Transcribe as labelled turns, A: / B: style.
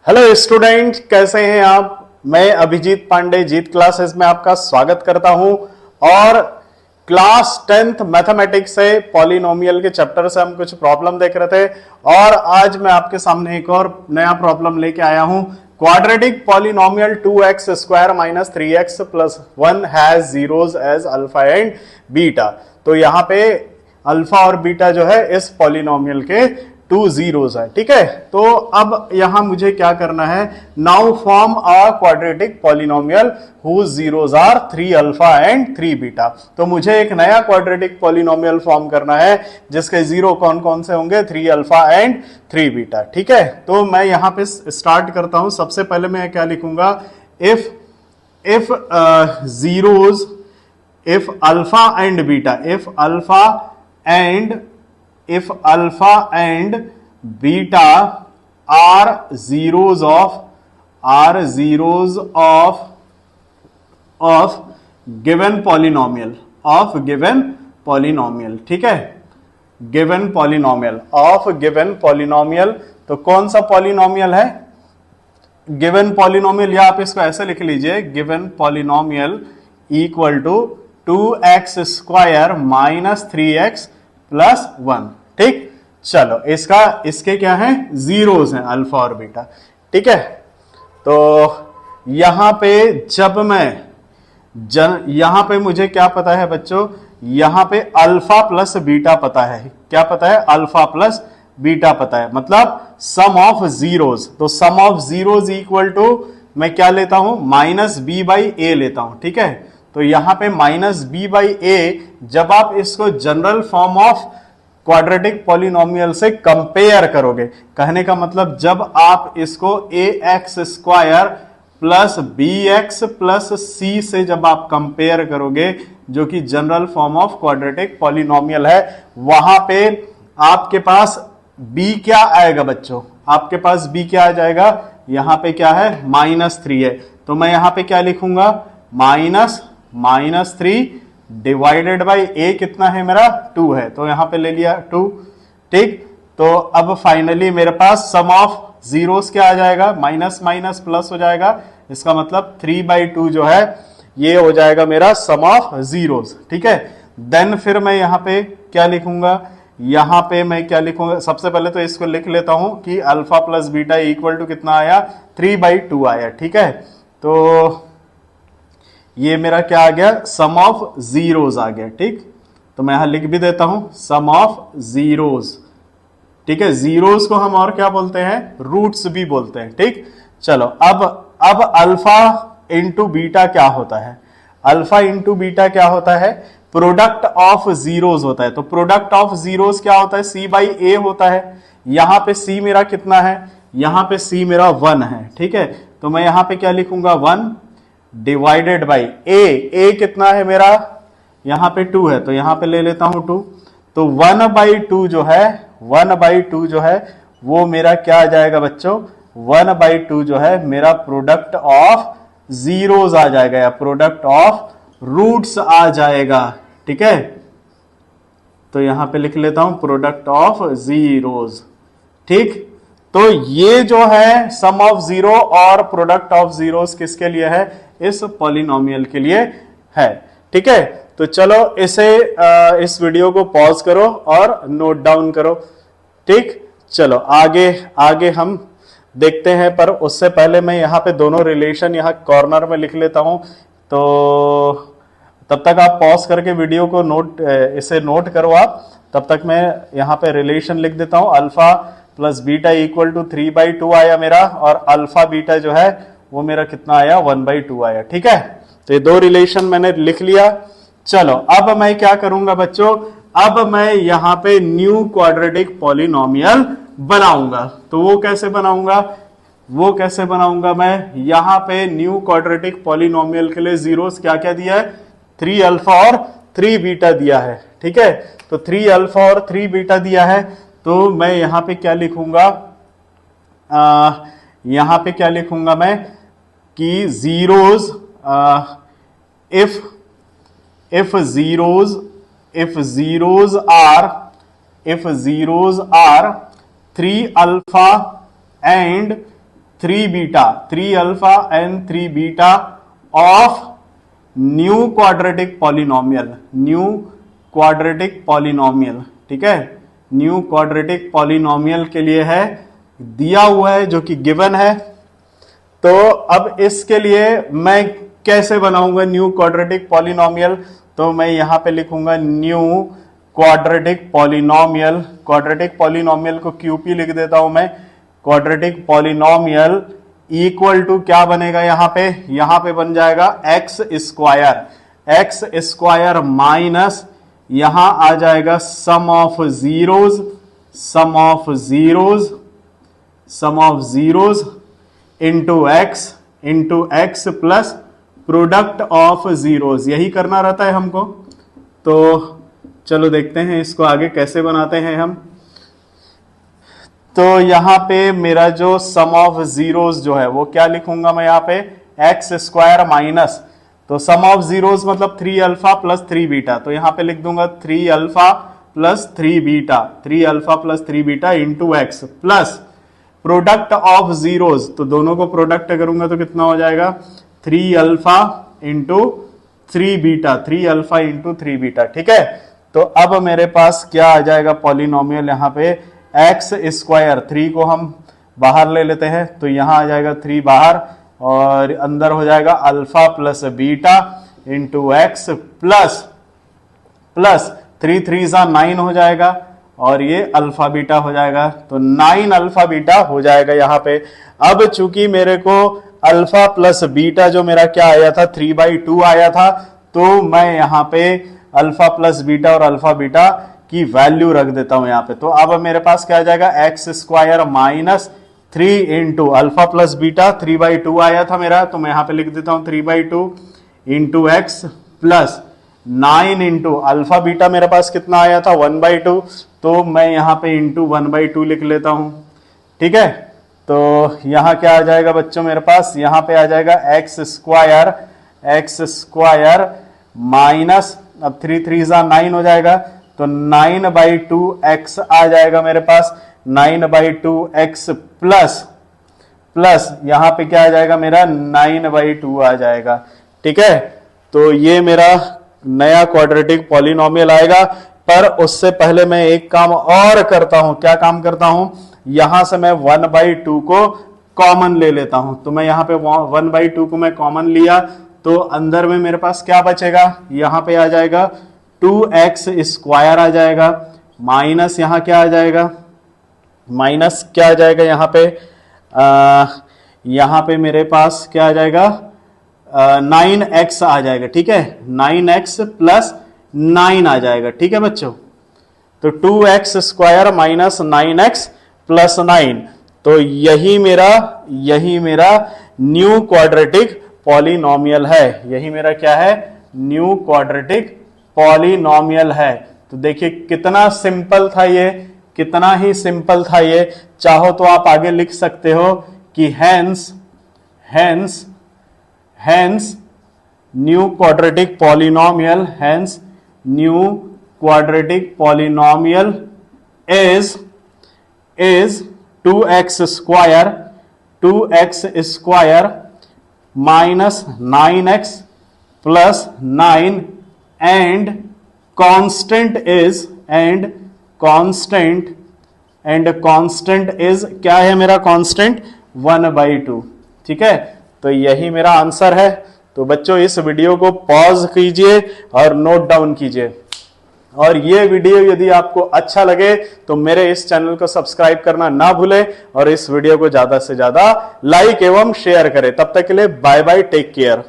A: Hello student, कैसे हैं आप। मैं अभिजीत पांडे जीत क्लासेस में आपका स्वागत करता हूं और क्लास 10th मैथमेटिक्स से पॉलिनोमियल के चैप्टर से हम कुछ प्रॉब्लम देख रहे थे और आज मैं आपके सामने एक और नया प्रॉब्लम लेके आया हूं। Quadratic polynomial 2x square minus 3x plus 1 has zeros as alpha and beta. तो यहां पे अल्फा और बीटा जो है इस पॉलिनोमियल के 2 जीरोस है। ठीक है, तो अब यहां मुझे क्या करना है, now form a quadratic polynomial whose zeros are 3 alpha and 3 beta. तो मुझे एक नया क्वाड्रेटिक पॉलिनोमियल फॉर्म करना है जिसके जीरो कौन कौन से होंगे, 3 अल्फा एंड 3 बीटा। ठीक है, तो मैं यहां पे स्टार्ट करता हूं। सबसे पहले मैं क्या लिखूंगा, if zeros, if alpha and beta, if alpha and beta are zeros of given polynomial, ठीक है, given polynomial। तो कौन सा पॉलिनोमियल है, गिवन पॉलिनोमियल, या आप इसको ऐसे लिख लीजिए, given polynomial equal to 2x square minus 3x plus 1। ठीक, चलो इसके क्या है, जीरोस हैं, अल्फा और बीटा। ठीक है, तो यहां पे जब मैं यहां पे मुझे क्या पता है बच्चों, यहां पे अल्फा प्लस बीटा पता है। क्या पता है, अल्फा प्लस बीटा पता है, मतलब सम ऑफ जीरोस। तो sum of zeros equal to मैं क्या लेता हूं, माइनस बी बाई ए लेता हूं। ठीक है, तो यहां पे माइनस बी बाई ए, जब आप इसको general form of quadratic polynomial से कंपेयर करोगे, कहने का मतलब जब आप इसको A X square plus B X plus C से जब आप कंपेयर करोगे, जो कि general form of quadratic polynomial है, वहां पे आपके पास बी क्या आएगा बच्चों, आपके पास बी क्या आ जाएगा, यहां पे क्या है, -3 है। तो मैं यहां पे क्या लिखूंगा, -3 डिवाइडेड बाई ए कितना है मेरा, 2 है, तो यहां पे ले लिया 2। ठीक, तो अब फाइनली मेरे पास सम ऑफ जीरोस क्या आ जाएगा, माइनस माइनस प्लस हो जाएगा, इसका मतलब 3/2 जो है ये हो जाएगा मेरा सम ऑफ जीरोस। ठीक है, देन फिर मैं यहां पे क्या लिखूंगा, यहां पे मैं क्या लिखूंगा, सबसे पहले तो इसको लिख लेता हूं कि alpha plus beta equal to कितना आया, 3/2 आया। ठीक है, तो ये मेरा क्या आ गया, सम ऑफ जीरोस आ गया। ठीक, तो मैं यहां लिख भी देता हूं सम ऑफ जीरोस। ठीक है, जीरोस को हम और क्या बोलते हैं, रूट्स भी बोलते हैं। ठीक, चलो अब अल्फा इंटू बीटा क्या होता है, अल्फा इंटू बीटा क्या होता है, प्रोडक्ट ऑफ जीरोस होता है। तो प्रोडक्ट ऑफ जीरोस क्या होता है, सी बाई ए होता है। यहां पे सी मेरा कितना है, यहां पे सी मेरा 1 है। ठीक है, तो मैं यहां पे क्या लिखूंगा, 1 डिवाइडेड बाई ए कितना है मेरा, यहां पे 2 है, तो यहां पे ले लेता हूं 2। तो 1/2 जो है, 1/2 जो है वो मेरा क्या आ जाएगा बच्चों, 1/2 जो है मेरा प्रोडक्ट ऑफ जीरोस आ जाएगा, या प्रोडक्ट ऑफ रूट्स आ जाएगा। ठीक है, तो यहां पे लिख लेता हूं प्रोडक्ट ऑफ जीरोस। ठीक, तो ये जो है सम ऑफ जीरो और प्रोडक्ट ऑफ जीरोस किसके लिए है, इस पॉलिनोमियल के लिए है। ठीक है, तो चलो इस वीडियो को पॉज करो और नोट डाउन करो। ठीक, चलो आगे हम देखते हैं, पर उससे पहले मैं यहां पे दोनों रिलेशन यहां कॉर्नर में लिख लेता हूं। तो तब तक आप पॉज करके वीडियो को इसे नोट करो आप, तब तक मैं यहां पे रिलेशन लिख देता हूं। Alpha plus beta equal to 3/2 आया मेरा, और अल्फा बीटा जो है वो मेरा कितना आया, 1/2 आया। ठीक है, तो ये दो रिलेशन मैंने लिख लिया। चलो अब मैं क्या करूंगा बच्चों, अब मैं यहां पे न्यू क्वाड्रेटिक पॉलिनोमियल बनाऊंगा। तो वो कैसे बनाऊंगा मैं, यहां पे न्यू क्वाड्रेटिक पॉलिनोमियल के लिए जीरोस क्या क्या दिया है, 3 अल्फा और 3 बीटा दिया है। ठीक है, तो 3 अल्फा और 3 बीटा दिया है, तो मैं यहां पे क्या लिखूंगा, यहां पे क्या लिखूंगा मैं कि zeros, if zeros are 3 alpha and 3 beta, 3 alpha and 3 beta of new quadratic polynomial, new quadratic polynomial, ठीक है, न्यू क्वाड्रेटिक पॉलिनोमियल के लिए है, दिया हुआ है जो कि गिवन है। तो अब इसके लिए मैं कैसे बनाऊंगा न्यू क्वाड्रेटिक पॉलिनोमियल? तो मैं यहां पे लिखूंगा new quadratic polynomial, quadratic polynomial को क्यूपी लिख देता हूं मैं, क्वाड्रेटिक पॉलिनोमियल इक्वल टू क्या बनेगा यहां पे बन जाएगा एक्स स्क्वायर माइनस यहां आ जाएगा sum of zeros into X plus product of zeros, यही करना रहता है हमको। तो चलो देखते हैं इसको आगे कैसे बनाते हैं हम। तो यहां पे मेरा जो सम ऑफ जीरोज जो है वो क्या लिखूंगा मैं यहाँ पे, एक्स स्क्वायर माइनस, तो सम ऑफ जीरोज मतलब 3 अल्फा प्लस 3 बीटा, तो यहां पे लिख दूंगा 3 alpha plus 3 beta, 3 alpha plus 3 beta into X plus product of zeros, तो दोनों को प्रोडक्ट करूंगा तो कितना हो जाएगा 3 alpha into 3 beta, 3 alpha into 3 beta, ठीक है। तो अब मेरे पास क्या आ जाएगा पॉलिनोमियल यहाँ पे एक्स स्क्वायर, 3 को हम बाहर ले लेते हैं तो यहां आ जाएगा 3 बाहर और अंदर हो जाएगा alpha plus beta into X plus 3 3 9 हो जाएगा और ये अल्फा बीटा हो जाएगा, तो 9 अल्फा बीटा हो जाएगा यहाँ पे। अब चूंकि मेरे को अल्फा प्लस बीटा जो मेरा क्या आया था 3/2 आया था, तो मैं यहाँ पे अल्फा प्लस बीटा और अल्फा बीटा की वैल्यू रख देता हूं यहाँ पे। तो अब मेरे पास क्या आ जाएगा x square minus 3 into alpha plus beta 3/2 आया था मेरा, तो मैं यहाँ पे लिख देता हूं 3/2 into X plus 9 into alpha beta मेरे पास कितना आया था 1/2, तो मैं यहाँ पे इंटू 1/2 लिख लेता हूं, ठीक है। तो यहाँ क्या आ जाएगा बच्चों मेरे पास, यहाँ पे आ जाएगा एक्स स्क्वायर माइनस, अब 3 3 9 हो जाएगा, तो 9/2 एक्स आ जाएगा मेरे पास, 9/2 एक्स प्लस यहां पे क्या आ जाएगा मेरा 9/2 आ जाएगा, ठीक है। तो ये मेरा नया क्वाड्रेटिक पॉलिनोमियल आएगा। पर उससे पहले मैं एक काम और करता हूं, क्या काम करता हूं, यहां से मैं 1/2 को कॉमन ले लेता हूं। तो मैं यहां पे 1/2 को मैं कॉमन लिया तो अंदर में मेरे पास क्या बचेगा, यहां पे आ जाएगा 2x स्क्वायर आ जाएगा माइनस यहां क्या आ जाएगा, माइनस क्या आ जाएगा यहां पे मेरे पास क्या आ जाएगा 9x आ जाएगा, ठीक है, 9x प्लस 9 आ जाएगा, ठीक है बच्चों। तो 2x square minus 9x plus 9, तो यही मेरा न्यू क्वाड्रेटिक पॉलिनोमियल है, यही मेरा क्या है न्यू क्वाड्रेटिक पॉलिनोमियल है। तो देखिए कितना सिंपल था ये, कितना ही सिंपल था ये। चाहो तो आप आगे लिख सकते हो कि hence new quadratic polynomial is 2x square minus 9x plus 9 and constant is क्या है मेरा कांस्टेंट 1/2, ठीक है। तो यही मेरा आंसर है। तो बच्चों इस वीडियो को पॉज कीजिए और नोट डाउन कीजिए, और ये वीडियो यदि आपको अच्छा लगे तो मेरे इस चैनल को सब्सक्राइब करना ना भूलें और इस वीडियो को ज्यादा से ज्यादा लाइक एवं शेयर करें। तब तक के लिए बाय बाय, टेक केयर।